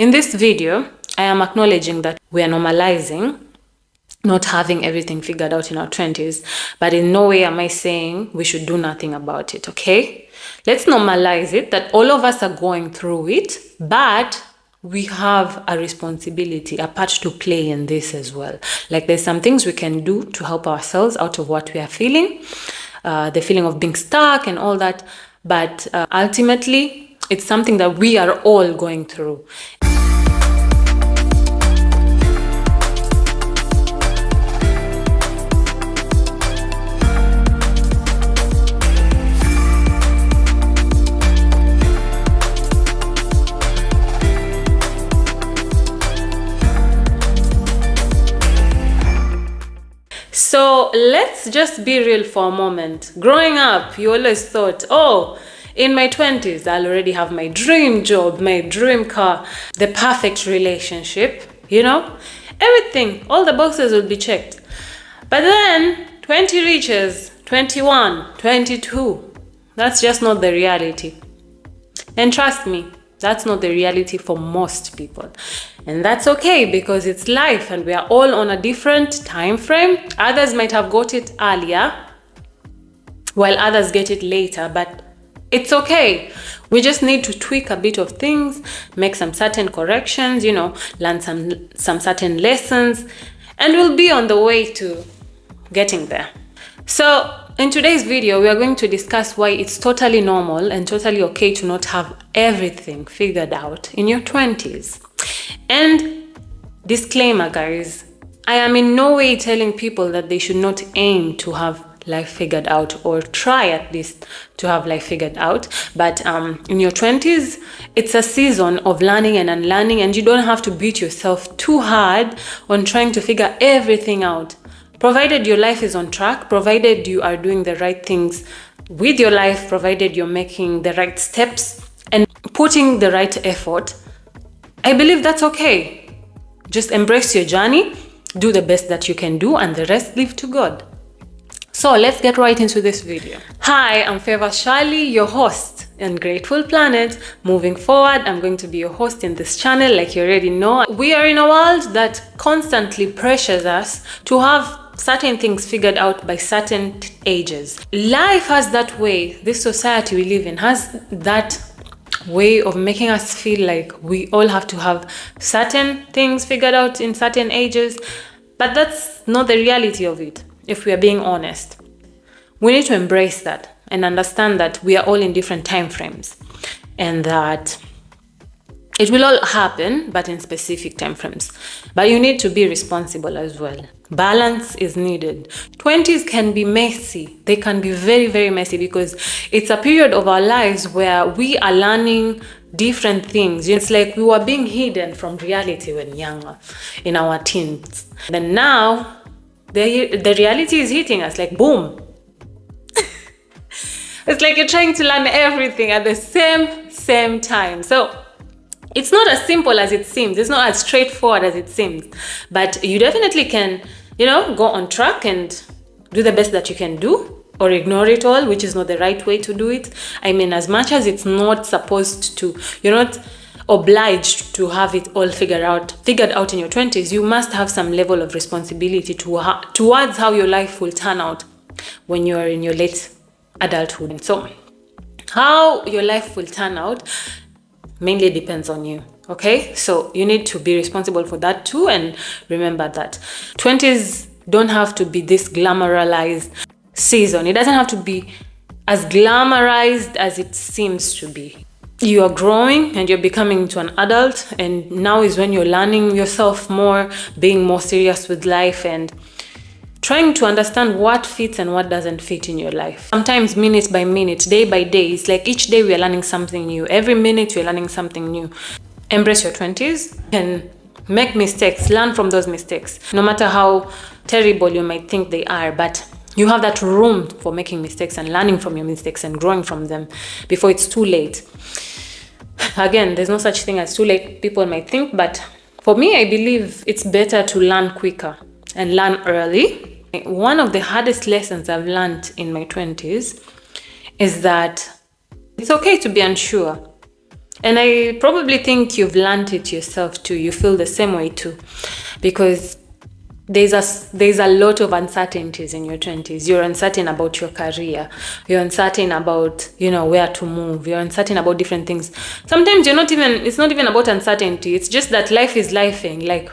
In this video, I am acknowledging that we are normalizing not having everything figured out in our 20s, but in no way am I saying we should do nothing about it, okay? Let's normalize it that all of us are going through it, but we have a responsibility, a part to play in this as well. Like there's some things we can do to help ourselves out of what we are feeling, the feeling of being stuck and all that, but ultimately, it's something that we are all going through. So let's just be real for a moment. Growing up, you always thought, oh, in my 20s, I'll already have my dream job, my dream car, the perfect relationship, you know? Everything, all the boxes will be checked. But then 20 reaches, 21, 22. That's just not the reality. And trust me, that's not the reality for most people. And that's okay because it's life and we are all on a different time frame. Others might have got it earlier while others get it later, but it's okay. We just need to tweak a bit of things, make some certain corrections, you know, learn some certain lessons, and we'll be on the way to getting there. So in today's video, we are going to discuss why it's totally normal and totally okay to not have everything figured out in your 20s. And disclaimer, guys, I am in no way telling people that they should not aim to have life figured out or try at least to have life figured out. But in your 20s, it's a season of learning and unlearning, and you don't have to beat yourself too hard on trying to figure everything out. Provided your life is on track, provided you are doing the right things with your life, provided you're making the right steps and putting the right effort, I believe that's okay. Just embrace your journey, do the best that you can do, and the rest leave to God. So let's get right into this video. Hi, I'm Favor Shali, your host in Grateful Planet. Moving forward, I'm going to be your host in this channel, like you already know. We are in a world that constantly pressures us to have certain things figured out by certain ages. Life has that way, this society we live in has that way of making us feel like we all have to have certain things figured out in certain ages, but that's not the reality of it. If we are being honest, we need to embrace that and understand that we are all in different time frames and that it will all happen, but in specific time frames. But you need to be responsible as well. Balance is needed. 20s can be messy. They can be very, very messy because it's a period of our lives where we are learning different things. It's like we were being hidden from reality when younger, in our teens. Then now, the reality is hitting us like boom. It's like you're trying to learn everything at the same time. So it's not as simple as it seems. It's not as straightforward as it seems. But you definitely can, you know, go on track and do the best that you can do, or ignore it all, which is not the right way to do it. I mean, as much as it's not supposed to, you're not obliged to have it all figured out in your 20s, you must have some level of responsibility towards how your life will turn out when you're in your late adulthood. And so how your life will turn out mainly depends on you, okay? So you need to be responsible for that too, and remember that 20s don't have to be this glamorized season. It doesn't have to be as glamorized as it seems to be. You are growing and you're becoming into an adult, and now is when you're learning yourself more, being more serious with life and trying to understand what fits and what doesn't fit in your life. Sometimes minute by minute, day by day, it's like each day we are learning something new. Every minute we're learning something new. Embrace your 20s and make mistakes, learn from those mistakes, no matter how terrible you might think they are, but you have that room for making mistakes and learning from your mistakes and growing from them before it's too late. Again, there's no such thing as too late, people might think, but for me, I believe it's better to learn quicker and learn early. One of the hardest lessons I've learned in my 20s is that it's okay to be unsure. And I probably think you've learned it yourself too. You feel the same way too, because there's a lot of uncertainties in your 20s. You're uncertain about your career. You're uncertain about, where to move. You're uncertain about different things. Sometimes it's not even about uncertainty. It's just that life is lifing. Like,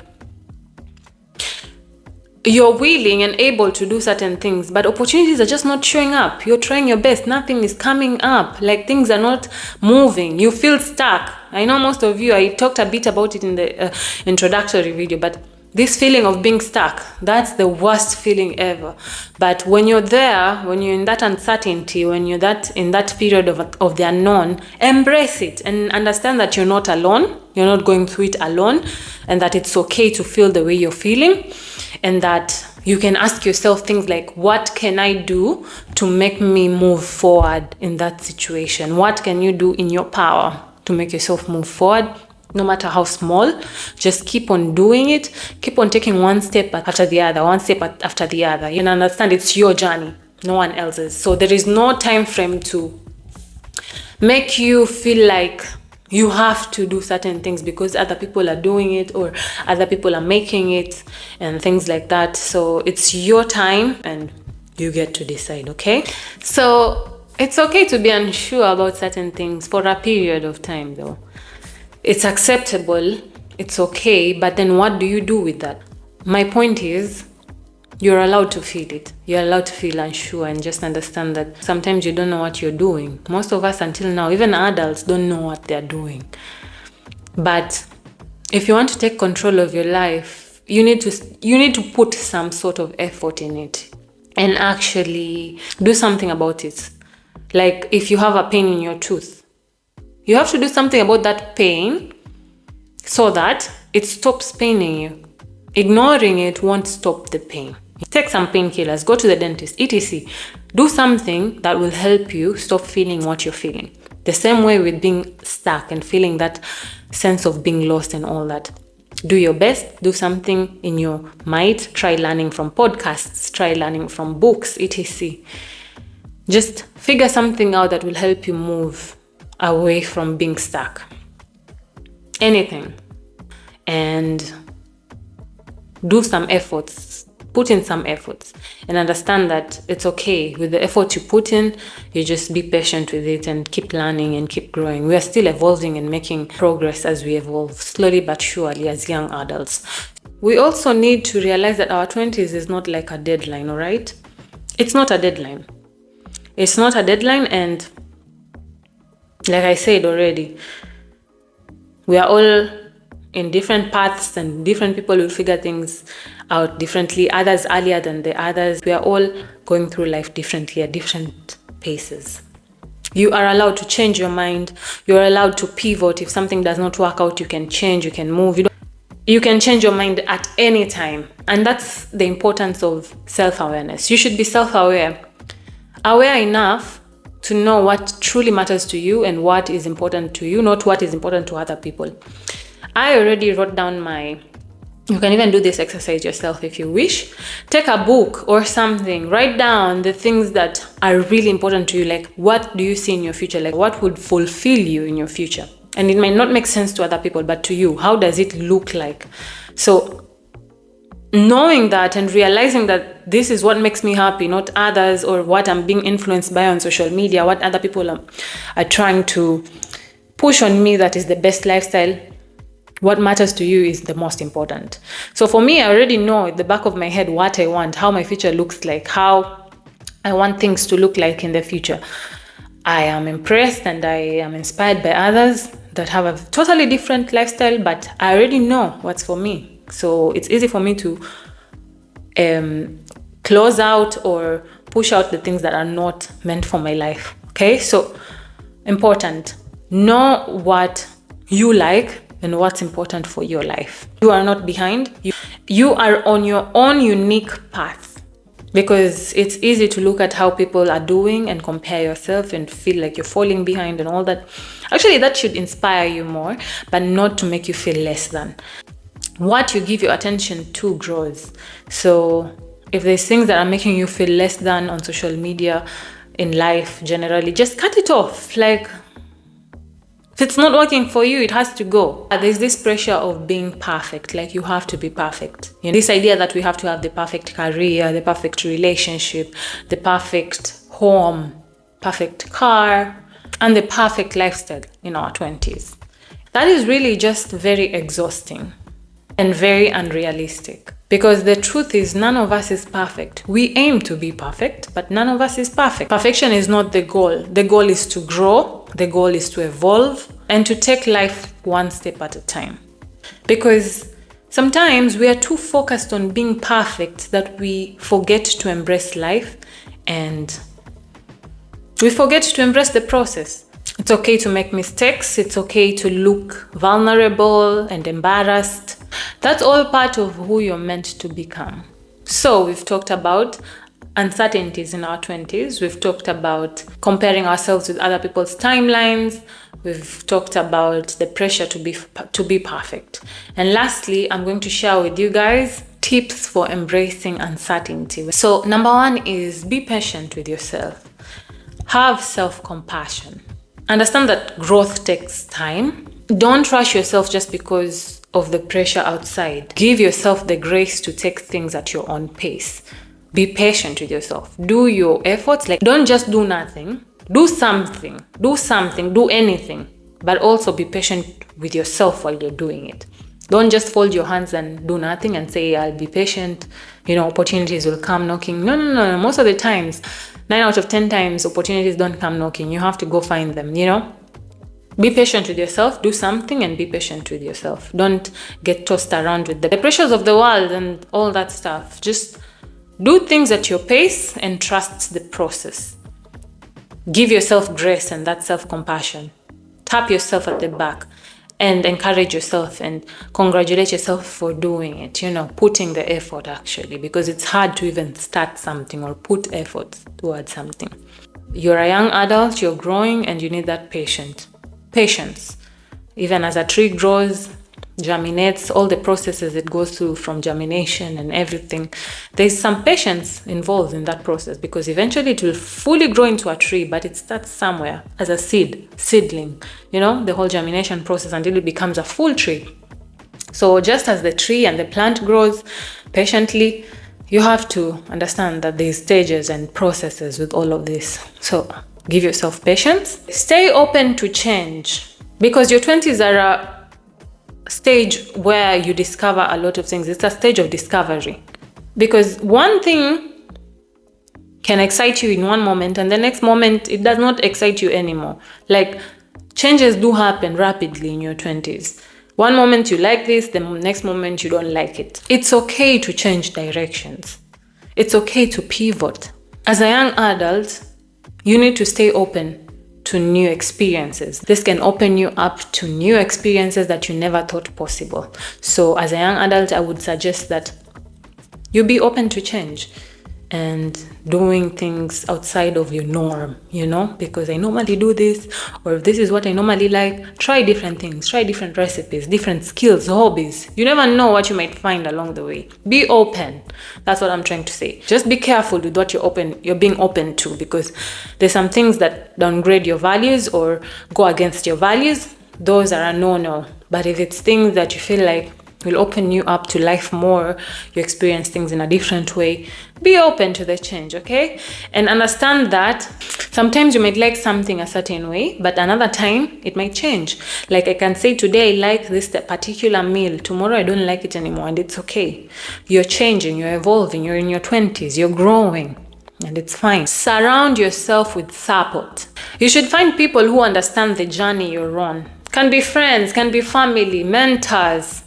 you're willing and able to do certain things, but opportunities are just not showing up. You're trying your best. Nothing is coming up. Like, things are not moving. You feel stuck. I know most of you, I talked a bit about it in the introductory video, but this feeling of being stuck, that's the worst feeling ever. But when you're there, when you're in that uncertainty, when you're in that period of the unknown, embrace it and understand that you're not alone. You're not going through it alone, and that it's okay to feel the way you're feeling, and that you can ask yourself things like, what can I do to make me move forward in that situation? What can you do in your power to make yourself move forward? No matter how small, just keep on doing it. Keep on taking one step after the other, one step after the other. You understand it's your journey, no one else's. So there is no time frame to make you feel like you have to do certain things because other people are doing it or other people are making it and things like that. So it's your time and you get to decide, okay? So it's okay to be unsure about certain things for a period of time though. It's acceptable, it's okay, but then what do you do with that? My point is, you're allowed to feel it. You're allowed to feel unsure and just understand that sometimes you don't know what you're doing. Most of us until now, even adults, don't know what they're doing. But if you want to take control of your life, you need to put some sort of effort in it and actually do something about it. Like if you have a pain in your tooth, you have to do something about that pain so that it stops paining you. Ignoring it won't stop the pain. Take some painkillers, go to the dentist, etc. Do something that will help you stop feeling what you're feeling. The same way with being stuck and feeling that sense of being lost and all that. Do your best, do something in your might, try learning from podcasts, try learning from books, etc. Just figure something out that will help you move away from being stuck. Anything. And do some efforts. Put in some efforts. And understand that it's okay. With the effort you put in, you just be patient with it and keep learning and keep growing. We are still evolving and making progress as we evolve, slowly but surely as young adults. We also need to realize that our 20s is not like a deadline, all right? It's not a deadline. It's not a deadline, and like I said already, we are all in different paths and different people will figure things out differently, others earlier than the others. We are all going through life differently at different paces. You are allowed to change your mind. You're allowed to pivot. If something does not work out, you can change, you can move. You can change your mind at any time. And that's the importance of self-awareness. You should be self-aware. Aware enough to know what truly matters to you and what is important to you, not what is important to other people. I already wrote down you can even do this exercise yourself if you wish. Take a book or something, write down the things that are really important to you. Like, what do you see in your future? Like, what would fulfill you in your future? And it might not make sense to other people, but to you, how does it look like? So knowing that and realizing that this is what makes me happy, not others, or what I'm being influenced by on social media, what other people are trying to push on me that is the best lifestyle. What matters to you is the most important. So for me, I already know at the back of my head what I want, how my future looks like, how I want things to look like in the future. I am impressed and I am inspired by others that have a totally different lifestyle, but I already know what's for me. So it's easy for me to close out or push out the things that are not meant for my life. Okay, so important. Know what you like and what's important for your life. You are not behind. You are on your own unique path, because it's easy to look at how people are doing and compare yourself and feel like you're falling behind and all that. Actually, that should inspire you more, but not to make you feel less than. What you give your attention to grows. So if there's things that are making you feel less than on social media, in life generally, just cut it off. Like, If it's not working for you, it has to go. There's this pressure of being perfect, like you have to be perfect. This idea that we have to have the perfect career, the perfect relationship, the perfect home, perfect car, and the perfect lifestyle in our 20s. That is really just very exhausting and very unrealistic. Because the truth is, none of us is perfect. We aim to be perfect, but none of us is perfect. Perfection is not the goal. The goal is to grow, the goal is to evolve, and to take life one step at a time. Because sometimes we are too focused on being perfect that we forget to embrace life, and we forget to embrace the process. It's okay to make mistakes. It's okay to look vulnerable and embarrassed. That's all part of who you're meant to become. So we've talked about uncertainties in our 20s. We've talked about comparing ourselves with other people's timelines. We've talked about the pressure to be perfect. And lastly, I'm going to share with you guys tips for embracing uncertainty. So number one is be patient with yourself. Have self-compassion. Understand that growth takes time. Don't rush yourself just because of the pressure outside. Give yourself the grace to take things at your own pace. Be patient with yourself. Do your efforts. Like, don't just do nothing. Do something. Do anything. But also be patient with yourself while you're doing it. Don't just fold your hands and do nothing and say, I'll be patient. Opportunities will come knocking. No. Most of the times, 9 out of 10 times, opportunities don't come knocking. You have to go find them, Be patient with yourself, do something and be patient with yourself. Don't get tossed around with the pressures of the world and all that stuff. Just do things at your pace and trust the process. Give yourself grace and that self-compassion. Tap yourself at the back and encourage yourself and congratulate yourself for doing it, putting the effort actually, because it's hard to even start something or put effort towards something. You're a young adult, you're growing, and you need that patience. Even as a tree grows, germinates, all the processes it goes through from germination and everything, there's some patience involved in that process, because eventually it will fully grow into a tree, but it starts somewhere as a seedling, the whole germination process until it becomes a full tree. So just as the tree and the plant grows patiently, you have to understand that there's stages and processes with all of this. So give yourself patience. Stay open to change, because your 20s are a stage where you discover a lot of things. It's a stage of discovery, because one thing can excite you in one moment and the next moment it does not excite you anymore. Like, changes do happen rapidly in your 20s. One moment you like this, the next moment you don't like it. It's okay to change directions. It's okay to pivot. As a young adult, you need to stay open to new experiences. This can open you up to new experiences that you never thought possible. So as a young adult, I would suggest that you be open to change and doing things outside of your norm, because I normally do this, or if this is what I normally like. Try different things, try different recipes, different skills, hobbies. You never know what you might find along the way. Be open. That's what I'm trying to say. Just be careful with what you're being open to, because there's some things that downgrade your values or go against your values. Those are a no. But if it's things that you feel like will open you up to life more, you experience things in a different way, be open to the change, okay? And understand that sometimes you might like something a certain way, but another time it might change. Like, I can say today I like this particular meal, tomorrow I don't like it anymore, and it's okay. You're changing, you're evolving, you're in your 20s, you're growing, and it's fine. Surround yourself with support. You should find people who understand the journey you're on. Can be friends, can be family, mentors.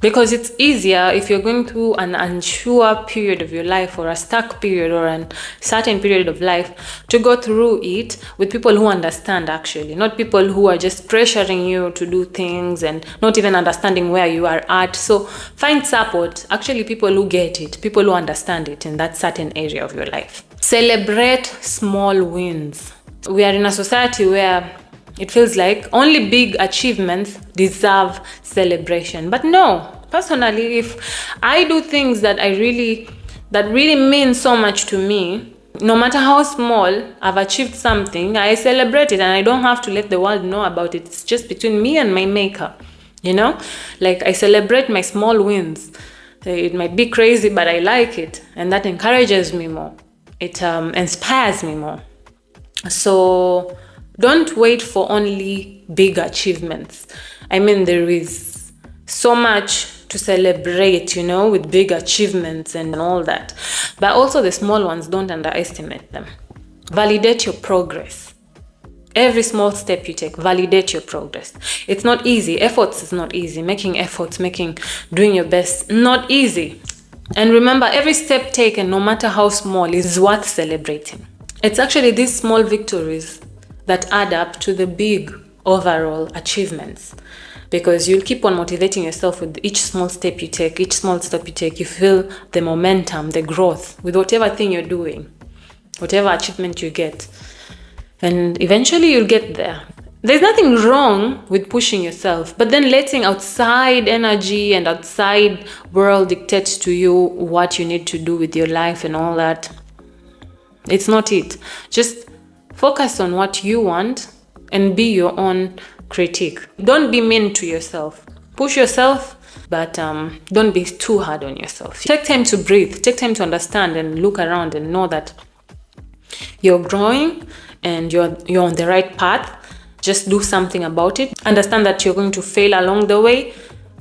Because it's easier if you're going through an unsure period of your life, or a stuck period, or a certain period of life, to go through it with people who understand, actually, not people who are just pressuring you to do things and not even understanding where you are at. So find support, actually people who get it, people who understand it in that certain area of your life. Celebrate small wins. We are in a society where it feels like only big achievements deserve celebration. But no, personally, if I do things that really mean so much to me, No matter how small, I've achieved something, I celebrate it, and I don't have to let the world know about it. It's just between me and my maker, you know? Like, I celebrate my small wins. It might be crazy, but I like it, and that encourages me more. It inspires me more. So don't wait for only big achievements. I mean, there is so much to celebrate, you know, with big achievements and all that. But also the small ones, don't underestimate them. Validate your progress. Every small step you take, validate your progress. It's not easy. Efforts is not easy. Making efforts, doing your best, not easy. And remember, every step taken, no matter how small, is worth celebrating. It's actually these small victories that add up to the big overall achievements, because you'll keep on motivating yourself with each small step you take. You feel the momentum, the growth with whatever thing you're doing, whatever achievement you get, and eventually you'll get there. There's nothing wrong with pushing yourself, but then letting outside energy and outside world dictate to you what you need to do with your life and all that, it's not it. Just focus on what you want and be your own critique. Don't be mean to yourself. Push yourself, but don't be too hard on yourself. Take time to breathe. Take time to understand and look around and know that you're growing and you're on the right path. Just do something about it. Understand that you're going to fail along the way,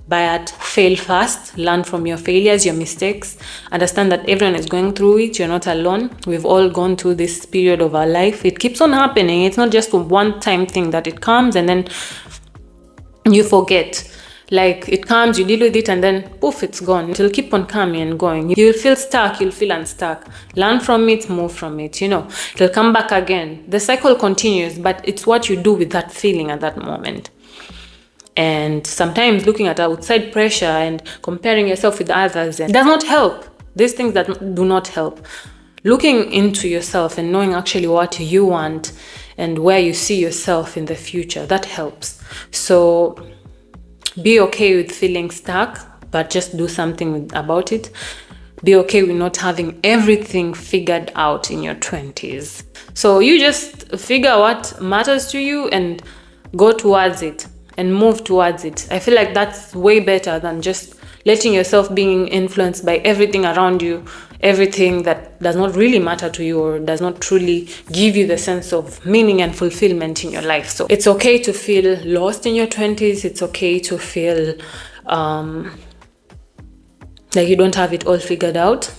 but fail fast. Learn from your failures, your mistakes. Understand that everyone is going through it. You're not alone. We've all gone through this period of our life. It keeps on happening. It's not just a one-time thing that it comes and then you forget. Like, it comes, you deal with it, and then poof, it's gone. It'll keep on coming and going. You'll feel stuck, you'll feel unstuck. Learn from it, move from it, you know. It'll come back again. The cycle continues, but it's what you do with that feeling at that moment. And sometimes looking at outside pressure and comparing yourself with others does not help. These things that do not help. Looking into yourself and knowing actually what you want and where you see yourself in the future, that helps. So be okay with feeling stuck, but just do something about it. Be okay with not having everything figured out in your 20s. So you just figure what matters to you and go towards it and move towards it. I feel like that's way better than just letting yourself being influenced by everything around you, everything that does not really matter to you or does not truly give you the sense of meaning and fulfillment in your life. So it's okay to feel lost in your 20s. It's okay to feel like you don't have it all figured out.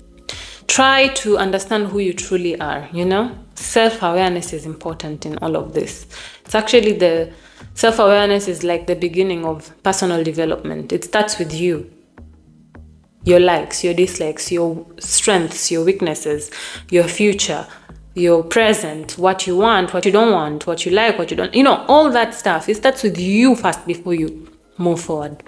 Try to understand who you truly are, you know? Self-awareness is important in all of this. It's actually self-awareness is like the beginning of personal development. It starts with you. Your likes, your dislikes, your strengths, your weaknesses, your future, your present, what you want, what you don't want, what you like, what you don't, you know, all that stuff. It starts with you first before you move forward.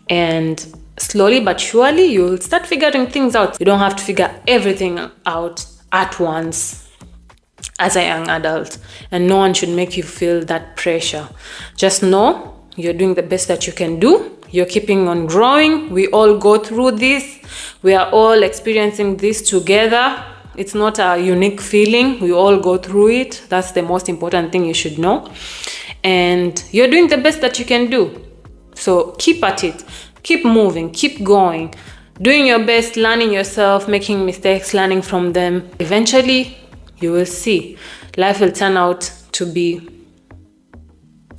And slowly but surely, you'll start figuring things out. You don't have to figure everything out at once as a young adult. And no one should make you feel that pressure. Just know you're doing the best that you can do. You're keeping on growing. We all go through this. We are all experiencing this together. It's not a unique feeling. We all go through it. That's the most important thing you should know. And you're doing the best that you can do. So keep at it. Keep moving. Keep going. Doing your best, learning yourself, making mistakes, learning from them. Eventually, you will see. Life will turn out to be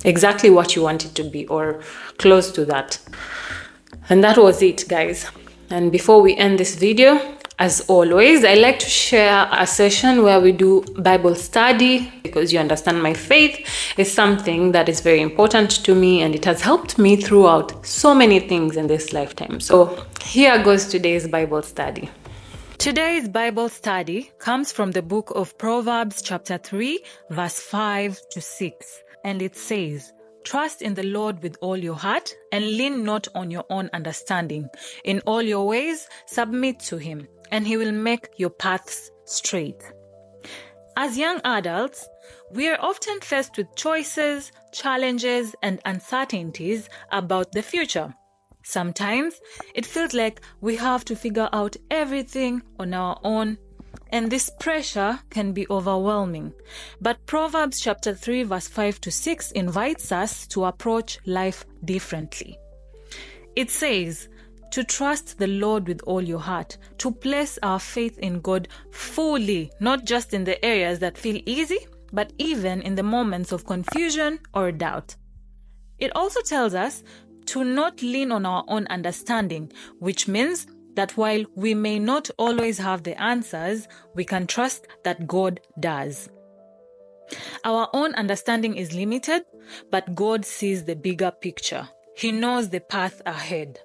exactly what you want it to be, or close to that. And that was it, guys. And before we end this video, as always, I like to share a session where we do Bible study, because you understand my faith is something that is very important to me, and it has helped me throughout so many things in this lifetime. So here goes today's Bible study. Today's Bible study comes from the book of Proverbs chapter 3, verse 5 to 6. And it says, "Trust in the Lord with all your heart and lean not on your own understanding. In all your ways, submit to him, and he will make your paths straight." As young adults, we are often faced with choices, challenges, and uncertainties about the future. Sometimes it feels like we have to figure out everything on our own. And this pressure can be overwhelming. But Proverbs chapter 3 verse 5 to 6 invites us to approach life differently. It says, to trust the Lord with all your heart, to place our faith in God fully, not just in the areas that feel easy, but even in the moments of confusion or doubt. It also tells us to not lean on our own understanding, which means that while we may not always have the answers, we can trust that God does. Our own understanding is limited, but God sees the bigger picture. He knows the path ahead.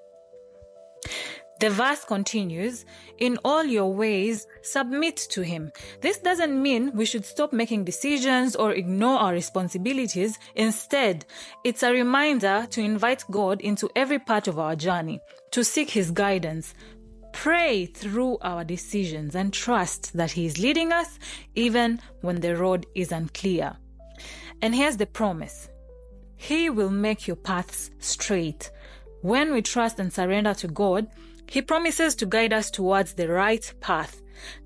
The verse continues, in all your ways, submit to Him. This doesn't mean we should stop making decisions or ignore our responsibilities. Instead, it's a reminder to invite God into every part of our journey, to seek His guidance, pray through our decisions, and trust that He is leading us even when the road is unclear. And here's the promise. He will make your paths straight. When we trust and surrender to God, He promises to guide us towards the right path.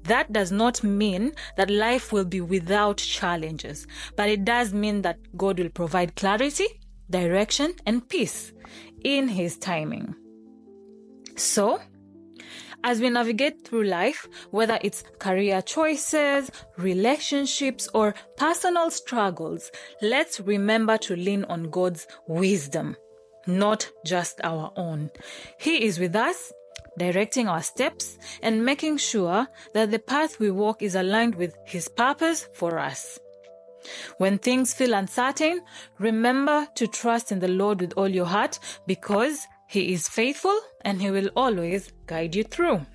That does not mean that life will be without challenges, but it does mean that God will provide clarity, direction, and peace in His timing. So, as we navigate through life, whether it's career choices, relationships, or personal struggles, let's remember to lean on God's wisdom, not just our own. He is with us, directing our steps and making sure that the path we walk is aligned with His purpose for us. When things feel uncertain, remember to trust in the Lord with all your heart, because He is faithful and He will always guide you through.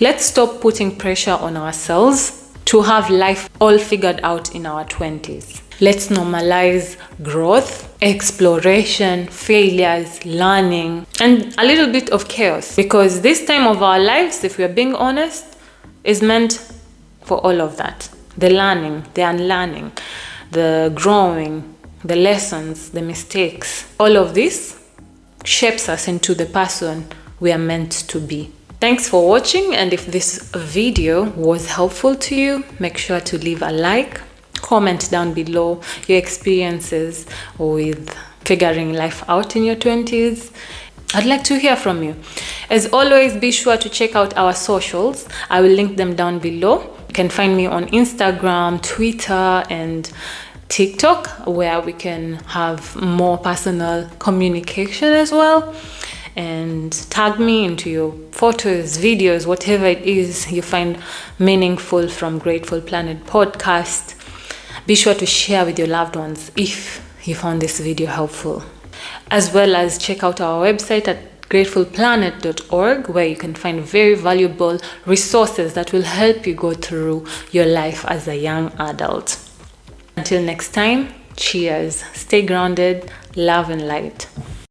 Let's stop putting pressure on ourselves to have life all figured out in our 20s. Let's normalize growth, exploration, failures, learning, and a little bit of chaos. Because this time of our lives, if we are being honest, is meant for all of that. The learning, the unlearning, the growing, the lessons, the mistakes. All of this shapes us into the person we are meant to be. Thanks for watching, and if this video was helpful to you, make sure to leave a like, comment down below your experiences with figuring life out in your 20s. I'd like to hear from you. As always, be sure to check out our socials. I will link them down below. You can find me on Instagram, Twitter, and TikTok, where we can have more personal communication as well. And tag me into your photos, videos, whatever it is you find meaningful from Grateful Planet podcast. Be sure to share with your loved ones if you found this video helpful. As well as check out our website at gratefulplanet.org, where you can find very valuable resources that will help you go through your life as a young adult. Until next time, cheers. Stay grounded, love and light.